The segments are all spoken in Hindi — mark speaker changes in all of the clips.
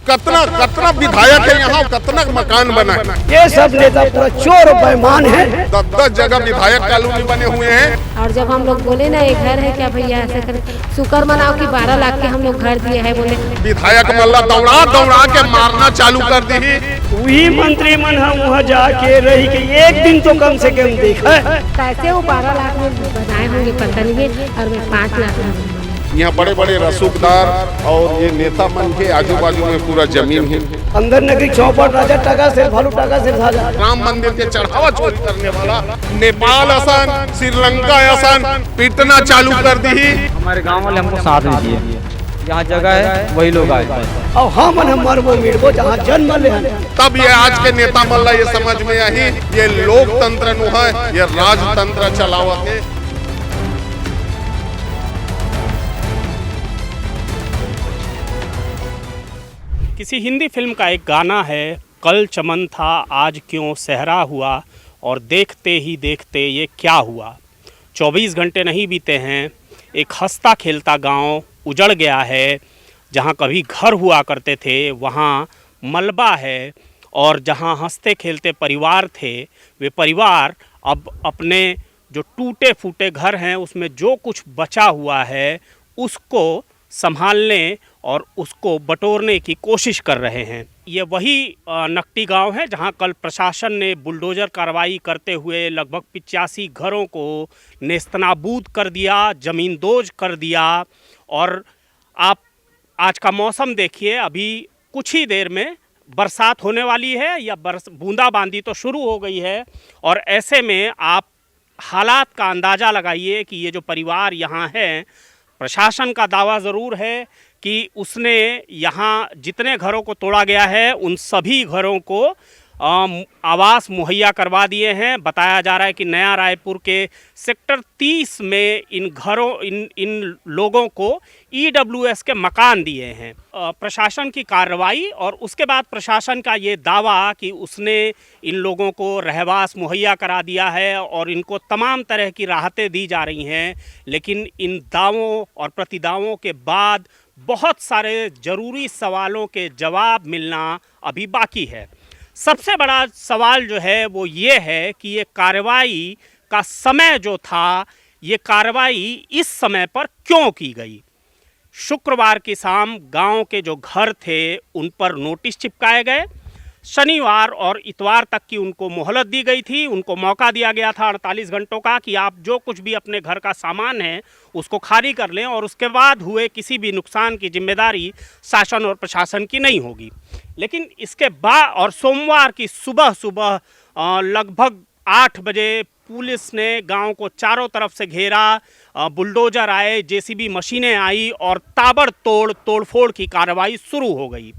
Speaker 1: कितना कितना विधायक है यहाँ, कितना मकान बना है।
Speaker 2: ये सब नेता पूरा चोर बेईमान है।
Speaker 1: 10 जगह विधायक कॉलोनी बने हुए हैं।
Speaker 3: और जब हम लोग बोले ना ये घर है क्या भैया, ऐसे कर शुक्र मनाओ कि 12 लाख के हम लोग घर दिए हैं। बोले
Speaker 1: विधायक मल्ला दौड़ा दौड़ा के मारना चालू कर दी।
Speaker 2: वही मंत्री मन हम वहाँ जाके रही के एक दिन तो कम से कम देखा।
Speaker 3: कैसे वो 12 लाख में बनाए होंगे पता नहीं, और मैं 5 लाख में।
Speaker 1: यहाँ बड़े बड़े रसूखदार और ये नेता मन के आजू बाजू में पूरा जमीन है।
Speaker 2: अंदर नगरी चौपट राजा टका से भालू टका से राजा
Speaker 1: राम मंदिर के चढ़ावा चोरी करने वाला नेपाल आसान, श्रीलंका आसान पीटना चालू कर दी।
Speaker 4: हमारे गांव वाले हमको साथ नहीं दिए, यहाँ जगह है वही लोग आए
Speaker 2: और हम मरबो मिटबो जहाँ जन्म ले।
Speaker 1: तब ये आज के नेता मल्ला ये समझ में आई ये लोकतंत्र नु है, ये राजतंत्र चलावत है।
Speaker 5: किसी हिंदी फिल्म का एक गाना है, कल चमन था आज क्यों सहरा हुआ, और देखते ही देखते ये क्या हुआ। 24 घंटे नहीं बीते हैं, एक हंसता खेलता गांव उजड़ गया है। जहां कभी घर हुआ करते थे वहां मलबा है, और जहां हंसते खेलते परिवार थे वे परिवार अब अपने जो टूटे फूटे घर हैं उसमें जो कुछ बचा हुआ है उसको संभालने और उसको बटोरने की कोशिश कर रहे हैं। ये वही नकटी गांव है जहां कल प्रशासन ने बुलडोज़र कार्रवाई करते हुए लगभग 85 घरों को नेस्तनाबूद कर दिया, ज़मींदोज कर दिया। और आप आज का मौसम देखिए, अभी कुछ ही देर में बरसात होने वाली है या बूंदाबांदी तो शुरू हो गई है। और ऐसे में आप हालात का अंदाज़ा लगाइए कि ये जो परिवार यहाँ है, प्रशासन का दावा ज़रूर है कि उसने यहाँ जितने घरों को तोड़ा गया है उन सभी घरों को आवास मुहैया करवा दिए हैं। बताया जा रहा है कि नया रायपुर के सेक्टर 30 में इन लोगों को EWS के मकान दिए हैं। प्रशासन की कार्रवाई और उसके बाद प्रशासन का ये दावा कि उसने इन लोगों को रहवास मुहैया करा दिया है और इनको तमाम तरह की राहतें दी जा रही हैं। लेकिन इन दावों और प्रतिदावों के बाद बहुत सारे ज़रूरी सवालों के जवाब मिलना अभी बाकी है। सबसे बड़ा सवाल जो है वो ये है कि ये कार्रवाई का समय जो था, ये कार्रवाई इस समय पर क्यों की गई। शुक्रवार की शाम गांव के जो घर थे उन पर नोटिस चिपकाए गए। शनिवार और इतवार तक की उनको मोहलत दी गई थी। उनको मौका दिया गया था 48 घंटों का कि आप जो कुछ भी अपने घर का सामान है उसको खाली कर लें, और उसके बाद हुए किसी भी नुकसान की जिम्मेदारी शासन और प्रशासन की नहीं होगी। लेकिन इसके बाद और सोमवार की सुबह लगभग 8 बजे पुलिस ने गांव को चारों तरफ से घेरा। बुलडोजर आए, JCB मशीनें आई और ताबड़तोड़ तोड़फोड़ की कार्रवाई शुरू हो गई।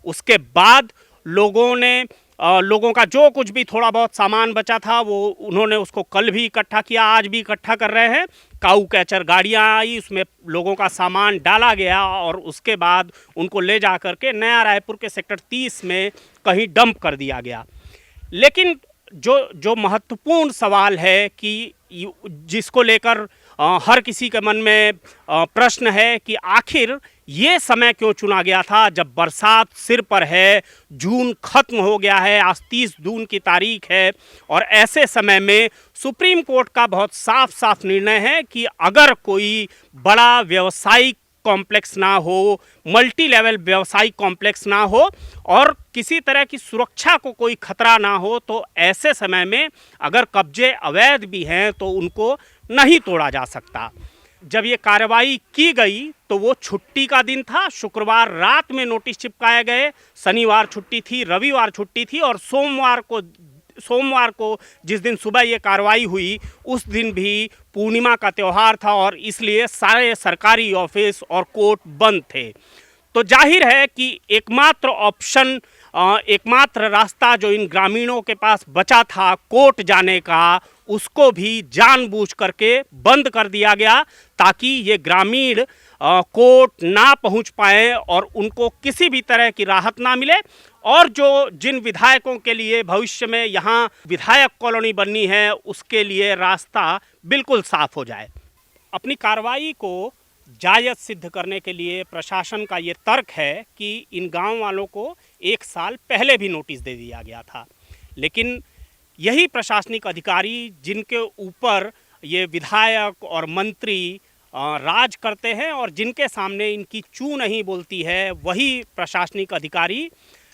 Speaker 5: उसके बाद लोगों का जो कुछ भी थोड़ा बहुत सामान बचा था वो उन्होंने उसको कल भी इकट्ठा किया, आज भी इकट्ठा कर रहे हैं। काऊ कैचर गाड़ियाँ आई, उसमें लोगों का सामान डाला गया और उसके बाद उनको ले जा कर के नया रायपुर के सेक्टर 30 में कहीं डंप कर दिया गया। लेकिन जो महत्वपूर्ण सवाल है कि जिसको लेकर हर किसी के मन में प्रश्न है कि आखिर ये समय क्यों चुना गया था जब बरसात सिर पर है, जून खत्म हो गया है, आज 30 जून की तारीख है। और ऐसे समय में सुप्रीम कोर्ट का बहुत साफ निर्णय है कि अगर कोई बड़ा व्यवसायिक कॉम्प्लेक्स ना हो, मल्टी लेवल व्यवसायिक कॉम्प्लेक्स ना हो और किसी तरह की सुरक्षा को कोई खतरा ना हो, तो ऐसे समय में अगर कब्जे अवैध भी हैं तो उनको नहीं तोड़ा जा सकता। जब ये कार्रवाई की गई तो वो छुट्टी का दिन था। शुक्रवार रात में नोटिस चिपकाए गए, शनिवार छुट्टी थी, रविवार छुट्टी थी और सोमवार को जिस दिन सुबह ये कार्रवाई हुई उस दिन भी पूर्णिमा का त्यौहार था और इसलिए सारे सरकारी ऑफिस और कोर्ट बंद थे। तो जाहिर है कि एकमात्र रास्ता जो इन ग्रामीणों के पास बचा था कोर्ट जाने का, उसको भी जानबूझ करके बंद कर दिया गया ताकि ये ग्रामीण कोर्ट ना पहुंच पाए और उनको किसी भी तरह की राहत ना मिले। और जिन विधायकों के लिए भविष्य में यहाँ विधायक कॉलोनी बननी है उसके लिए रास्ता बिल्कुल साफ हो जाए। अपनी कार्रवाई को जायज़ सिद्ध करने के लिए प्रशासन का ये तर्क है कि इन गांव वालों को 1 साल पहले भी नोटिस दे दिया गया था, लेकिन यही प्रशासनिक अधिकारी जिनके ऊपर ये विधायक और मंत्री राज करते हैं और जिनके सामने इनकी चू नहीं बोलती है, वही प्रशासनिक अधिकारी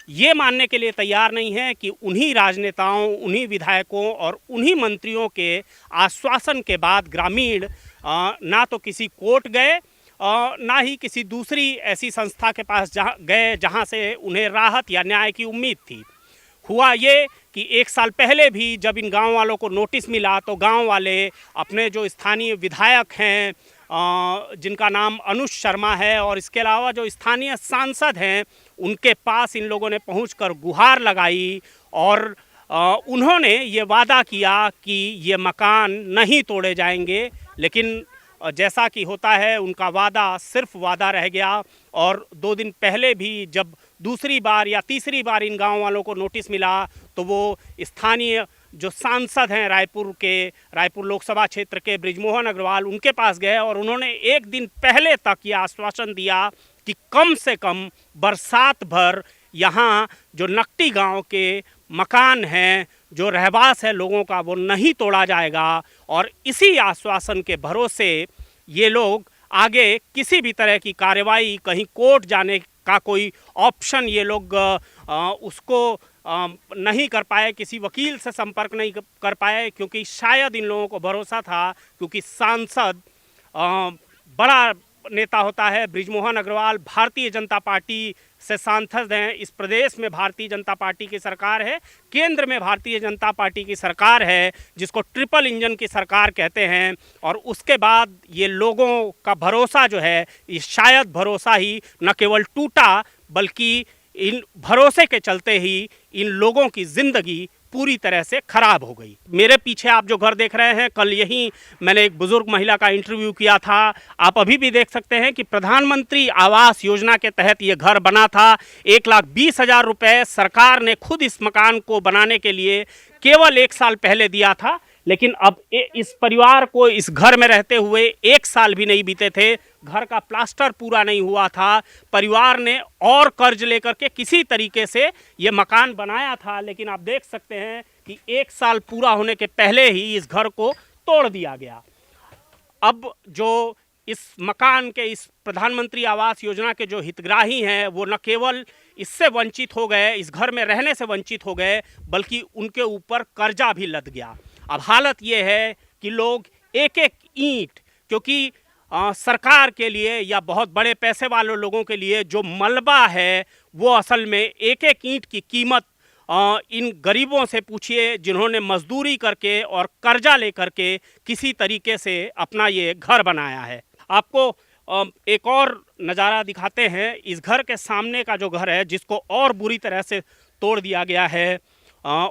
Speaker 5: ये मानने के लिए तैयार नहीं है कि उन्हीं राजनेताओं, उन्हीं विधायकों और उन्हीं मंत्रियों के आश्वासन के बाद ग्रामीण ना तो किसी कोर्ट गए, ना ही किसी दूसरी ऐसी संस्था के पास गए जहां से उन्हें राहत या न्याय की उम्मीद थी। हुआ ये कि 1 साल पहले भी जब इन गांव वालों को नोटिस मिला तो गांव वाले अपने जो स्थानीय विधायक हैं, जिनका नाम अनुज शर्मा है, और इसके अलावा जो स्थानीय सांसद हैं, उनके पास इन लोगों ने पहुंचकर गुहार लगाई और उन्होंने ये वादा किया कि ये मकान नहीं तोड़े जाएंगे, लेकिन जैसा कि होता है उनका वादा सिर्फ वादा रह गया। और 2 दिन पहले भी जब दूसरी बार या तीसरी बार इन गांव वालों को नोटिस मिला तो वो स्थानीय जो सांसद हैं रायपुर लोकसभा क्षेत्र के बृजमोहन अग्रवाल, उनके पास गए और उन्होंने 1 दिन पहले तक ये आश्वासन दिया कि कम से कम बरसात भर यहाँ जो नकटी गांव के मकान हैं, जो रहवास है लोगों का, वो नहीं तोड़ा जाएगा। और इसी आश्वासन के भरोसे ये लोग आगे किसी भी तरह की कार्रवाई, कहीं कोर्ट जाने का कोई ऑप्शन ये लोग उसको नहीं कर पाए, किसी वकील से संपर्क नहीं कर पाए, क्योंकि शायद इन लोगों को भरोसा था, क्योंकि सांसद बड़ा नेता होता है। बृजमोहन अग्रवाल भारतीय जनता पार्टी से सांसद हैं, इस प्रदेश में भारतीय जनता पार्टी की सरकार है, केंद्र में भारतीय जनता पार्टी की सरकार है, जिसको ट्रिपल इंजन की सरकार कहते हैं। और उसके बाद ये लोगों का भरोसा जो है, ये शायद भरोसा ही न केवल टूटा, बल्कि इन भरोसे के चलते ही इन लोगों की ज़िंदगी पूरी तरह से खराब हो गई। मेरे पीछे आप जो घर देख रहे हैं, कल यहीं मैंने एक बुजुर्ग महिला का इंटरव्यू किया था। आप अभी भी देख सकते हैं कि प्रधानमंत्री आवास योजना के तहत ये घर बना था। 1,20,000 रुपये सरकार ने खुद इस मकान को बनाने के लिए केवल 1 साल पहले दिया था, लेकिन अब इस परिवार को इस घर में रहते हुए 1 साल भी नहीं बीते थे, घर का प्लास्टर पूरा नहीं हुआ था। परिवार ने और कर्ज लेकर के किसी तरीके से ये मकान बनाया था, लेकिन आप देख सकते हैं कि 1 साल पूरा होने के पहले ही इस घर को तोड़ दिया गया। अब जो इस मकान के, इस प्रधानमंत्री आवास योजना के जो हितग्राही हैं, वो न केवल इससे वंचित हो गए, इस घर में रहने से वंचित हो गए, बल्कि उनके ऊपर कर्जा भी लद गया। अब हालत ये है कि लोग एक एक ईंट, क्योंकि सरकार के लिए या बहुत बड़े पैसे वाले लोगों के लिए जो मलबा है, वो असल में एक एक ईंट की कीमत इन गरीबों से पूछिए जिन्होंने मजदूरी करके और कर्जा लेकर के किसी तरीके से अपना ये घर बनाया है। आपको एक और नज़ारा दिखाते हैं। इस घर के सामने का जो घर है, जिसको और बुरी तरह से तोड़ दिया गया है,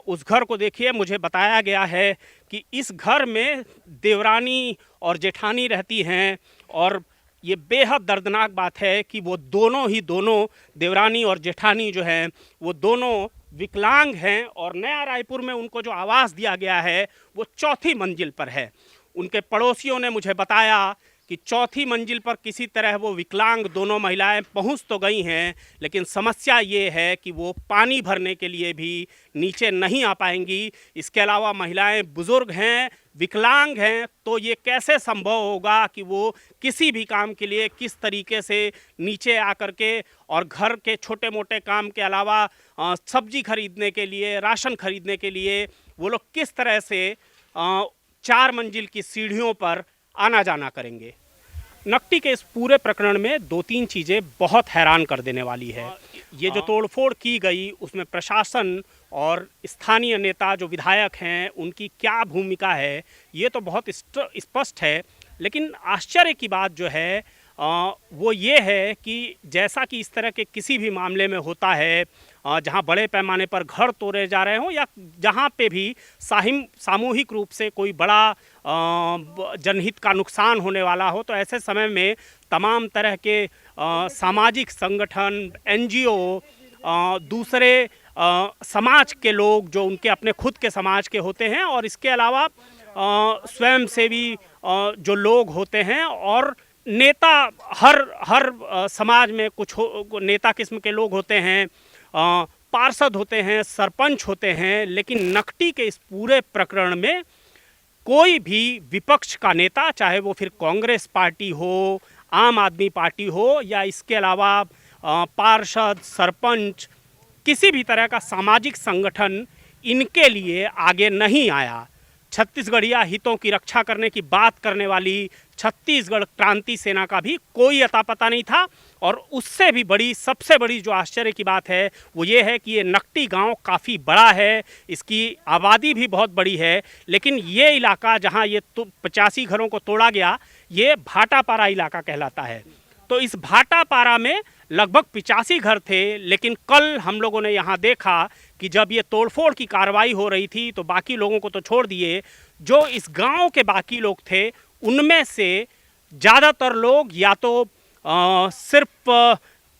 Speaker 5: उस घर को देखिए। मुझे बताया गया है कि इस घर में देवरानी और जेठानी रहती हैं, और ये बेहद दर्दनाक बात है कि वो दोनों देवरानी और जेठानी जो हैं, वो दोनों विकलांग हैं, और नया रायपुर में उनको जो आवास दिया गया है वो 4थी मंजिल पर है। उनके पड़ोसियों ने मुझे बताया कि 4थी मंजिल पर किसी तरह वो विकलांग दोनों महिलाएं पहुंच तो गई हैं, लेकिन समस्या ये है कि वो पानी भरने के लिए भी नीचे नहीं आ पाएंगी। इसके अलावा महिलाएं बुज़ुर्ग हैं, विकलांग हैं, तो ये कैसे संभव होगा कि वो किसी भी काम के लिए किस तरीके से नीचे आकर के, और घर के छोटे मोटे काम के अलावा सब्जी खरीदने के लिए, राशन खरीदने के लिए वो लोग किस तरह से 4 मंजिल की सीढ़ियों पर आना जाना करेंगे। नकटी के इस पूरे प्रकरण में 2-3 चीज़ें बहुत हैरान कर देने वाली है। ये जो तोड़फोड़ की गई, उसमें प्रशासन और स्थानीय नेता जो विधायक हैं, उनकी क्या भूमिका है, ये तो बहुत स्पष्ट है। लेकिन आश्चर्य की बात जो है वो ये है कि जैसा कि इस तरह के किसी भी मामले में होता है, जहाँ बड़े पैमाने पर घर तोड़े जा रहे हों, या जहाँ पे भी सामूहिक रूप से कोई बड़ा जनहित का नुकसान होने वाला हो, तो ऐसे समय में तमाम तरह के सामाजिक संगठन, NGO, दूसरे समाज के लोग जो उनके अपने खुद के समाज के होते हैं, और इसके अलावा स्वयंसेवी जो लोग होते हैं, और नेता हर समाज में नेता किस्म के लोग होते हैं, पार्षद होते हैं, सरपंच होते हैं, लेकिन नकटी के इस पूरे प्रकरण में कोई भी विपक्ष का नेता, चाहे वो फिर कांग्रेस पार्टी हो, आम आदमी पार्टी हो, या इसके अलावा पार्षद, सरपंच, किसी भी तरह का सामाजिक संगठन इनके लिए आगे नहीं आया। छत्तीसगढ़िया हितों की रक्षा करने की बात करने वाली छत्तीसगढ़ क्रांति सेना का भी कोई अता पता नहीं था। और उससे भी बड़ी, सबसे बड़ी जो आश्चर्य की बात है वो ये है कि ये नकटी गांव काफ़ी बड़ा है, इसकी आबादी भी बहुत बड़ी है, लेकिन ये इलाका जहां ये 85 घरों को तोड़ा गया, ये भाटापारा इलाका कहलाता है। तो इस भाटापारा में लगभग 85 घर थे, लेकिन कल हम लोगों ने यहाँ देखा कि जब ये तोड़फोड़ की कार्रवाई हो रही थी तो बाकी लोगों को तो छोड़ दिए, जो इस गांव के बाकी लोग थे उनमें से ज़्यादातर लोग या तो सिर्फ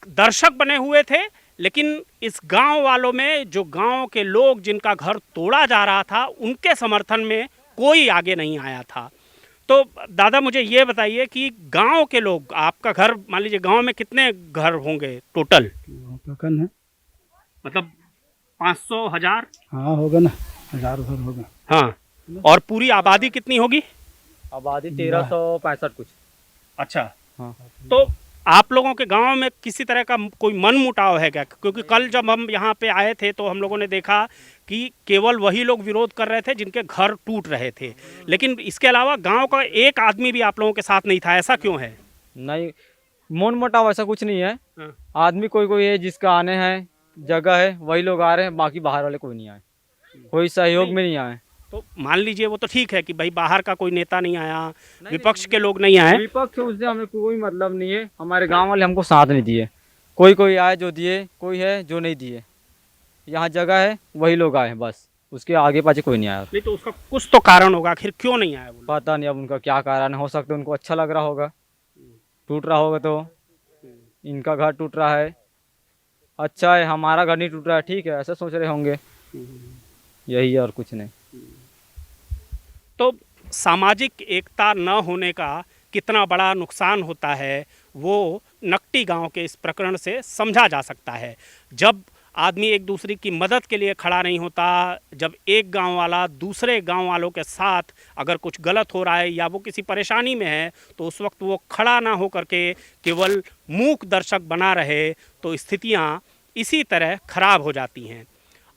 Speaker 5: दर्शक बने हुए थे, लेकिन इस गांव वालों में जो गांव के लोग जिनका घर तोड़ा जा रहा था उनके समर्थन में कोई आगे नहीं आया था। तो दादा मुझे ये बताइए कि गांव के लोग, आपका घर मान लीजिए, गांव में कितने घर होंगे टोटल?
Speaker 2: कन है
Speaker 5: मतलब 500, 1000?
Speaker 2: हाँ होगा ना, 1000 घर होगा।
Speaker 5: हाँ, और पूरी आबादी कितनी होगी?
Speaker 4: आबादी 1365 कुछ।
Speaker 5: अच्छा,
Speaker 4: हाँ।
Speaker 5: तो आप लोगों के गांव में किसी तरह का कोई मन मुटाव है क्या? क्योंकि कल जब हम यहाँ पे आए थे तो हम लोगों ने देखा कि केवल वही लोग विरोध कर रहे थे जिनके घर टूट रहे थे, लेकिन इसके अलावा गांव का एक आदमी भी आप लोगों के साथ नहीं था। ऐसा क्यों है?
Speaker 4: नहीं, मोन मोटाव ऐसा कुछ नहीं है।
Speaker 5: हाँ।
Speaker 4: आदमी कोई कोई है जिसका आने हैं, जगह है, वही लोग आ रहे हैं, बाकी बाहर वाले कोई नहीं आए, कोई सहयोग में नहीं आए।
Speaker 5: तो मान लीजिए वो तो ठीक है कि भाई बाहर का कोई नेता नहीं आया, विपक्ष के लोग नहीं आए।
Speaker 4: विपक्ष उससे हमें कोई मतलब नहीं है, हमारे गांव वाले हमको साथ नहीं दिए। कोई कोई आए जो दिए, कोई है जो नहीं दिए। यहाँ जगह है, वही लोग आए हैं बस, उसके आगे पाछे कोई नहीं आया।
Speaker 5: नहीं तो उसका कुछ तो कारण होगा, आखिर क्यों नहीं आया वो लोग?
Speaker 4: पता नहीं अब उनका क्या कारण हो सकता है, उनको अच्छा लग रहा होगा, टूट रहा होगा तो इनका घर टूट रहा है, अच्छा है, हमारा घर नहीं टूट रहा है, ठीक है, ऐसा सोच रहे होंगे, यही है और कुछ नहीं।
Speaker 5: तो सामाजिक एकता न होने का कितना बड़ा नुकसान होता है वो नकटी गांव के इस प्रकरण से समझा जा सकता है। जब आदमी एक दूसरे की मदद के लिए खड़ा नहीं होता, जब एक गांव वाला दूसरे गांव वालों के साथ अगर कुछ गलत हो रहा है या वो किसी परेशानी में है तो उस वक्त वो खड़ा ना हो करके केवल मूक दर्शक बना रहे, तो स्थितियां इसी तरह खराब हो जाती हैं।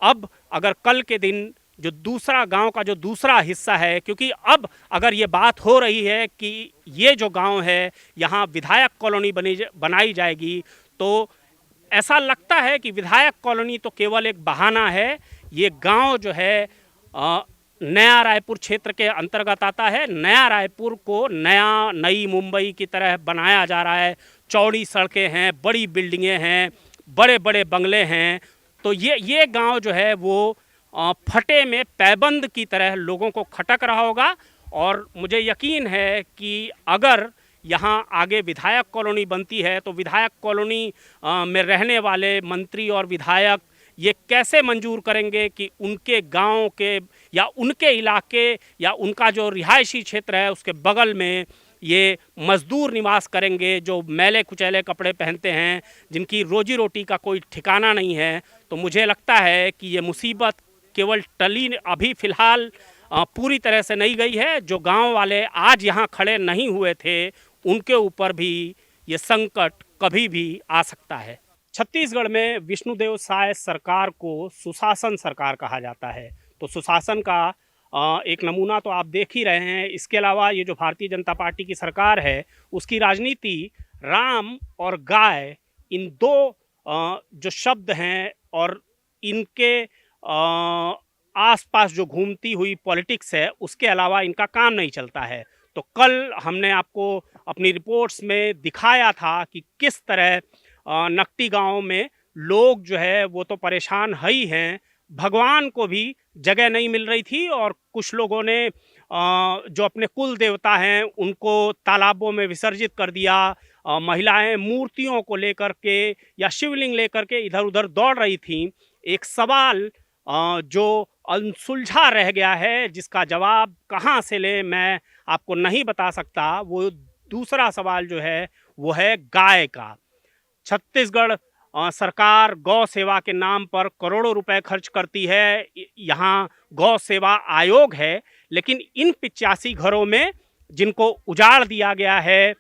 Speaker 5: अब अगर कल के दिन जो दूसरा गांव का जो दूसरा हिस्सा है, क्योंकि अब अगर ये बात हो रही है कि ये जो गांव है यहाँ विधायक कॉलोनी बनाई जाएगी, तो ऐसा लगता है कि विधायक कॉलोनी तो केवल एक बहाना है। ये गांव जो है नया रायपुर क्षेत्र के अंतर्गत आता है। नया रायपुर को नई मुंबई की तरह बनाया जा रहा है। चौड़ी सड़कें हैं, बड़ी बिल्डिंगें हैं, बड़े बड़े बंगले हैं। तो ये गांव जो है वो फटे में पैबंद की तरह लोगों को खटक रहा होगा। और मुझे यकीन है कि अगर यहाँ आगे विधायक कॉलोनी बनती है तो विधायक कॉलोनी में रहने वाले मंत्री और विधायक ये कैसे मंजूर करेंगे कि उनके गांव के या उनके इलाके या उनका जो रिहायशी क्षेत्र है उसके बगल में ये मजदूर निवास करेंगे, जो मैले कुचैले कपड़े पहनते हैं, जिनकी रोजी रोटी का कोई ठिकाना नहीं है। तो मुझे लगता है कि ये मुसीबत केवल टली अभी फ़िलहाल पूरी तरह से नहीं गई है। जो गांव वाले आज यहाँ खड़े नहीं हुए थे उनके ऊपर भी ये संकट कभी भी आ सकता है। छत्तीसगढ़ में विष्णुदेव साय सरकार को सुशासन सरकार कहा जाता है। तो सुशासन का एक नमूना तो आप देख ही रहे हैं। इसके अलावा ये जो भारतीय जनता पार्टी की सरकार है उसकी राजनीति राम और गाय, इन दो जो शब्द हैं और इनके आसपास जो घूमती हुई पॉलिटिक्स है उसके अलावा इनका काम नहीं चलता है। तो कल हमने आपको अपनी रिपोर्ट्स में दिखाया था कि किस तरह नकटी गांव में लोग जो है वो तो परेशान है ही हैं, भगवान को भी जगह नहीं मिल रही थी और कुछ लोगों ने जो अपने कुल देवता हैं उनको तालाबों में विसर्जित कर दिया। महिलाएं मूर्तियों को लेकर के या शिवलिंग लेकर के इधर उधर दौड़ रही थीं। एक सवाल जो अनसुलझा रह गया है, जिसका जवाब कहाँ से ले मैं आपको नहीं बता सकता। वो दूसरा सवाल जो है वो है गाय का। छत्तीसगढ़ सरकार गौ सेवा के नाम पर करोड़ों रुपए खर्च करती है। यहाँ गौ सेवा आयोग है, लेकिन इन 85 घरों में जिनको उजाड़ दिया गया है,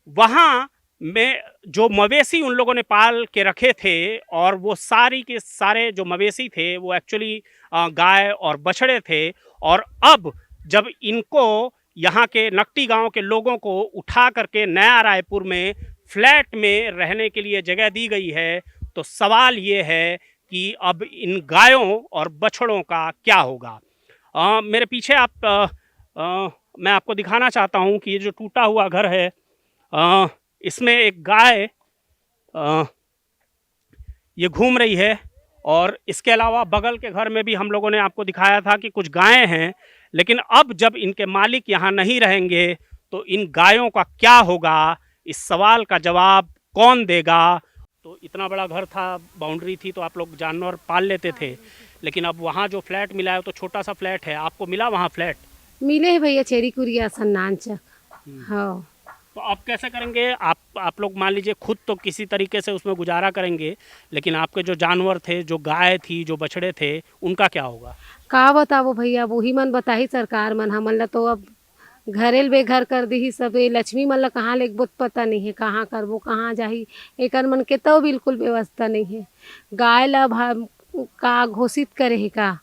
Speaker 5: वहाँ में जो मवेशी उन लोगों ने पाल के रखे थे, और वो सारी के सारे जो मवेशी थे वो एक्चुअली गाय और बछड़े थे। और अब जब इनको यहाँ के नकटी गांव के लोगों को उठा करके नया रायपुर में फ्लैट में रहने के लिए जगह दी गई है, तो सवाल ये है कि अब इन गायों और बछड़ों का क्या होगा। मेरे पीछे मैं आपको दिखाना चाहता हूँ कि ये जो टूटा हुआ घर है, इसमें एक गाय ये घूम रही है, और इसके अलावा बगल के घर में भी हम लोगों ने आपको दिखाया था कि कुछ गायें हैं। लेकिन अब जब इनके मालिक यहाँ नहीं रहेंगे तो इन गायों का क्या होगा, इस सवाल का जवाब कौन देगा। तो इतना बड़ा घर था, बाउंड्री थी, तो आप लोग जानवर पाल लेते थे, लेकिन अब वहाँ जो फ्लैट मिला है तो छोटा सा फ्लैट है। आपको मिला वहाँ फ्लैट?
Speaker 3: मिले है भैया, चेरी कुरिया सन्नानचक। हाँ,
Speaker 5: तो अब कैसे करेंगे आप लोग? मान लीजिए खुद तो किसी तरीके से उसमें गुजारा करेंगे, लेकिन आपके जो जानवर थे, जो गाय थी, जो बछड़े थे, उनका क्या होगा?
Speaker 3: का बताओ भैया, वही मन बताही सरकार मन। हमन ला तो अब घरेल बेघर कर दी ही सब। लक्ष्मी मन ला कहाँ ले पता नहीं है, कहाँ करबो, कहाँ जाही, एकर मन के तो बिल्कुल व्यवस्था नहीं है। गाय ला का घोषित करे है, का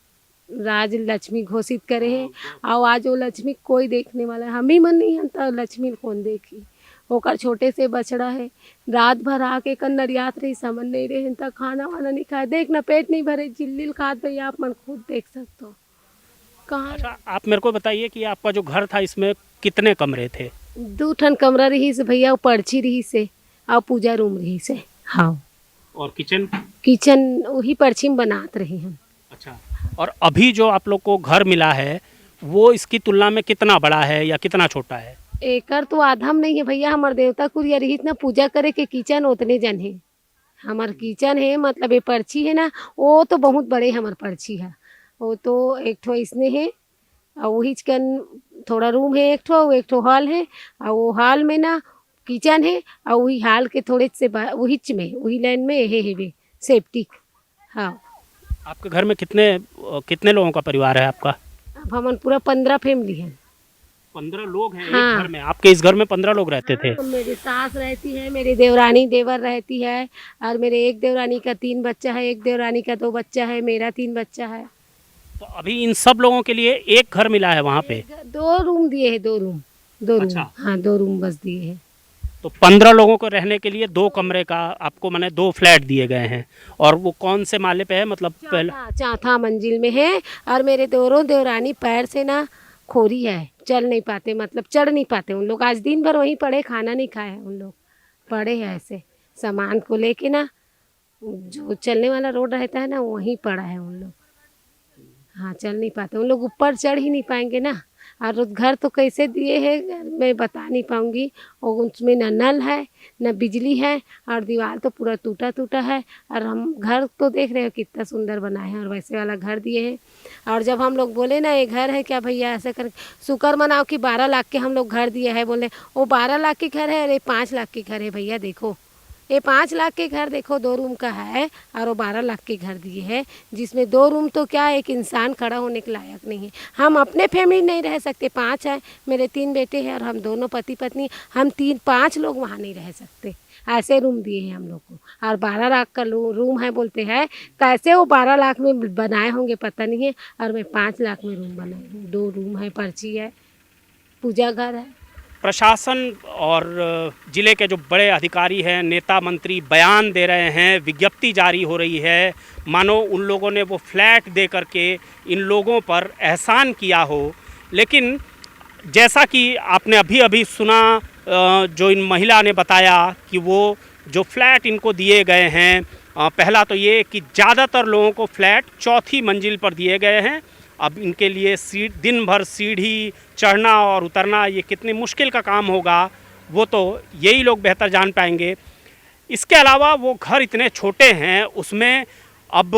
Speaker 3: राज लक्ष्मी घोषित करे है, और आज वो लक्ष्मी कोई देखने वाला है, हम ही मन नहीं है, तो लक्ष्मी कौन देखी। ओकर छोटे से बछड़ा है, रात भर आके कन्नरियात रही, समझ नहीं रहे, तक खाना वाना नहीं खाए, देखना पेट नहीं भरे, जिल्लिल खात भैया, आप मन खुद देख सकते हो कहाँ।
Speaker 5: अच्छा, आप मेरे को बताइए कि आपका जो घर था इसमें कितने कमरे थे?
Speaker 3: 2 ठन कमरा रही से भैया, वो पर्ची रही से, और पूजा रूम रही से। हाँ,
Speaker 5: और किचन?
Speaker 3: किचन वही पर्ची में बनाते रही हम।
Speaker 5: अच्छा, और अभी जो आप लोग को घर मिला है वो इसकी तुलना में कितना बड़ा है या कितना छोटा है?
Speaker 3: एकर तो आधम नहीं है भैया, हमार देवता कुरिया रही ना पूजा करे के किचन उतने जन है। हमार किचन है, मतलब ये पर्ची है ना, वो तो बहुत बड़े हमार पर्ची है। वो तो एक ठो इसने है, और वही चिकन थोड़ा रूम है, एक ठो हॉल है, और वो हॉल में ना किचन है, और वही हॉल के थोड़े से वही में वही लाइन में है सेप्टिक। हाँ,
Speaker 5: आपके घर में कितने लोगों का परिवार है आपका?
Speaker 3: अब हमारे पूरा 15 फैमिली है।
Speaker 5: 15 लोग हैं?
Speaker 3: हाँ।
Speaker 5: एक घर में? आपके इस घर में 15 लोग रहते थे?
Speaker 3: मेरी सास रहती है, मेरी देवरानी देवर रहती है, और मेरे एक देवरानी का 3 बच्चा है, एक देवरानी का 2 बच्चा है, मेरा 3 बच्चा है।
Speaker 5: तो अभी इन सब लोगों के लिए एक घर मिला है वहाँ पे?
Speaker 3: 2 रूम दिए है, 2 रूम।
Speaker 5: अच्छा।
Speaker 3: हाँ, 2 रूम बस दिए है।
Speaker 5: तो 15 लोगों को रहने के लिए 2 कमरे का आपको मैंने 2 फ्लैट दिए गए हैं। और वो कौन से माले पे है? मतलब पहला
Speaker 3: चौथा मंजिल में है, और मेरे दोनों देवरानी पैर से ना खोरी है, चल नहीं पाते, मतलब चढ़ नहीं पाते उन लोग। आज दिन भर वहीं पड़े, खाना नहीं खाए उन लोग, पड़े हैं ऐसे सामान को लेके ना, जो चलने वाला रोड रहता है ना, वहीं पड़ा है उन लोग। हाँ, चल नहीं पाते उन लोग, ऊपर चढ़ ही नहीं पाएंगे ना। और घर तो कैसे दिए हैं मैं बता नहीं पाऊँगी, और उसमें न नल है न बिजली है, और दीवार तो पूरा टूटा टूटा है। और हम घर तो देख रहे हो कितना सुंदर बनाए हैं, और वैसे वाला घर दिए हैं। और जब हम लोग बोले ना ये घर है क्या भैया, ऐसे कर शुक्र मनाओ कि 12 लाख के हम लोग घर दिए हैं। बोले वो 12 लाख के घर है, अरे 5 लाख के घर है भैया। देखो ये 5 लाख के घर देखो, 2 रूम का है, और वो 12 लाख के घर दिए हैं, जिसमें 2 रूम तो क्या एक इंसान खड़ा होने के लायक नहीं है। हम अपने फैमिली नहीं रह सकते, 5 है, मेरे 3 बेटे हैं, और हम दोनों पति पत्नी, हम 5 लोग वहाँ नहीं रह सकते। ऐसे रूम दिए हैं हम लोग को, और 12 लाख का रूम है बोलते हैं। कैसे वो 12 लाख में बनाए होंगे पता नहीं है, और मैं 5 लाख में रूम बनाई हूँ। 2 रूम है, पर्ची है, पूजा घर है।
Speaker 5: प्रशासन और ज़िले के जो बड़े अधिकारी हैं, नेता मंत्री बयान दे रहे हैं, विज्ञप्ति जारी हो रही है, मानो उन लोगों ने वो फ्लैट दे करके इन लोगों पर एहसान किया हो। लेकिन जैसा कि आपने अभी अभी सुना, जो इन महिला ने बताया कि वो जो फ्लैट इनको दिए गए हैं, पहला तो ये कि ज़्यादातर लोगों को फ्लैट 4थी मंजिल पर दिए गए हैं। अब इनके लिए दिन भर सीढ़ी चढ़ना और उतरना ये कितनी मुश्किल का काम होगा, वो तो यही लोग बेहतर जान पाएंगे। इसके अलावा वो घर इतने छोटे हैं, उसमें अब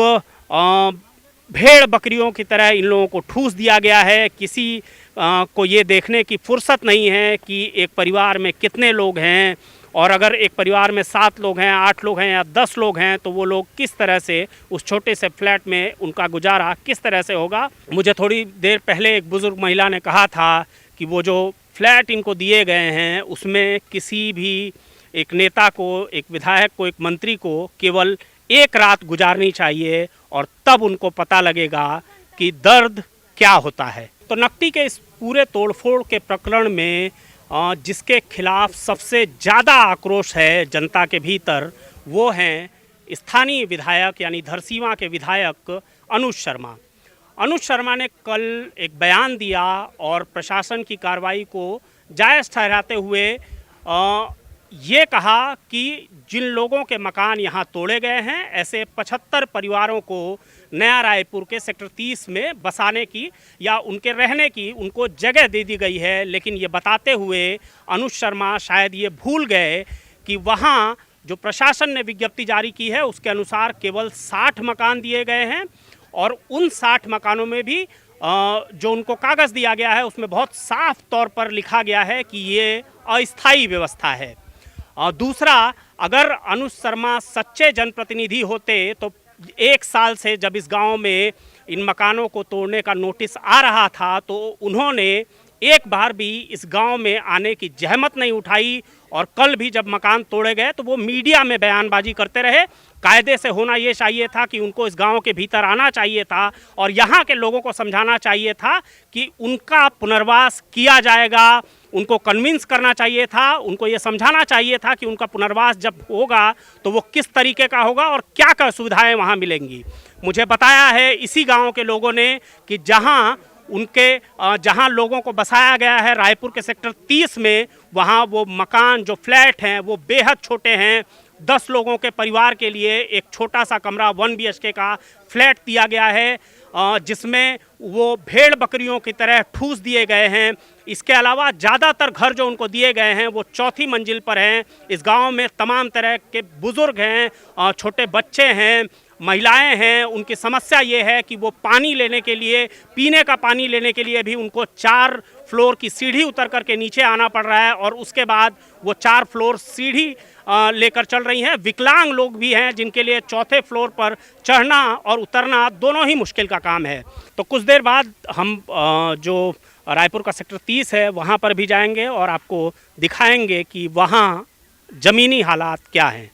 Speaker 5: भेड़ बकरियों की तरह इन लोगों को ठूस दिया गया है। किसी को ये देखने की फुर्सत नहीं है कि एक परिवार में कितने लोग हैं, और अगर एक परिवार में 7 लोग हैं, 8 लोग हैं या 10 लोग हैं तो वो लोग किस तरह से उस छोटे से फ्लैट में उनका गुजारा किस तरह से होगा। मुझे थोड़ी देर पहले एक बुज़ुर्ग महिला ने कहा था कि वो जो फ्लैट इनको दिए गए हैं उसमें किसी भी एक नेता को, एक विधायक को, एक मंत्री को केवल एक रात गुजारनी चाहिए और तब उनको पता लगेगा कि दर्द क्या होता है। तो नकटी के इस पूरे तोड़फोड़ के प्रकरण में जिसके खिलाफ सबसे ज़्यादा आक्रोश है जनता के भीतर, वो हैं स्थानीय विधायक यानी धरसींवा के विधायक अनुज शर्मा। अनुज शर्मा ने कल एक बयान दिया और प्रशासन की कार्रवाई को जायज़ ठहराते हुए ये कहा कि जिन लोगों के मकान यहाँ तोड़े गए हैं, ऐसे 75 परिवारों को नया रायपुर के सेक्टर 30 में बसाने की या उनके रहने की उनको जगह दे दी गई है। लेकिन ये बताते हुए अनुज शर्मा शायद ये भूल गए कि वहाँ जो प्रशासन ने विज्ञप्ति जारी की है उसके अनुसार केवल 60 मकान दिए गए हैं, और उन 60 मकानों में भी जो उनको कागज़ दिया गया है उसमें बहुत साफ तौर पर लिखा गया है कि ये अस्थायी व्यवस्था है। दूसरा, अगर अनुज शर्मा सच्चे जनप्रतिनिधि होते तो 1 साल से जब इस गांव में इन मकानों को तोड़ने का नोटिस आ रहा था तो उन्होंने एक बार भी इस गांव में आने की जहमत नहीं उठाई, और कल भी जब मकान तोड़े गए तो वो मीडिया में बयानबाजी करते रहे। कायदे से होना ये चाहिए था कि उनको इस गांव के भीतर आना चाहिए था और यहाँ के लोगों को समझाना चाहिए था कि उनका पुनर्वास किया जाएगा, उनको कन्विंस करना चाहिए था, उनको ये समझाना चाहिए था कि उनका पुनर्वास जब होगा तो वो किस तरीके का होगा और क्या क्या सुविधाएं वहाँ मिलेंगी। मुझे बताया है इसी गांव के लोगों ने कि जहां लोगों को बसाया गया है रायपुर के सेक्टर 30 में, वहां वो मकान जो फ्लैट हैं वो बेहद छोटे हैं। 10 लोगों के परिवार के लिए एक छोटा सा कमरा 1 BHK का फ्लैट दिया गया है, जिसमें वो भेड़ बकरियों की तरह ठूस दिए गए हैं। इसके अलावा ज़्यादातर घर जो उनको दिए गए हैं वो 4थी मंजिल पर हैं। इस गांव में तमाम तरह के बुज़ुर्ग हैं, छोटे बच्चे हैं, महिलाएं हैं। उनकी समस्या ये है कि वो पानी लेने के लिए, पीने का पानी लेने के लिए भी उनको 4 फ्लोर की सीढ़ी उतर करके नीचे आना पड़ रहा है, और उसके बाद वो 4 फ्लोर सीढ़ी लेकर चल रही हैं। विकलांग लोग भी हैं जिनके लिए 4थे फ्लोर पर चढ़ना और उतरना दोनों ही मुश्किल का काम है। तो कुछ देर बाद हम जो रायपुर का सेक्टर 30 है वहाँ पर भी जाएंगे और आपको दिखाएंगे कि वहाँ ज़मीनी हालात क्या हैं।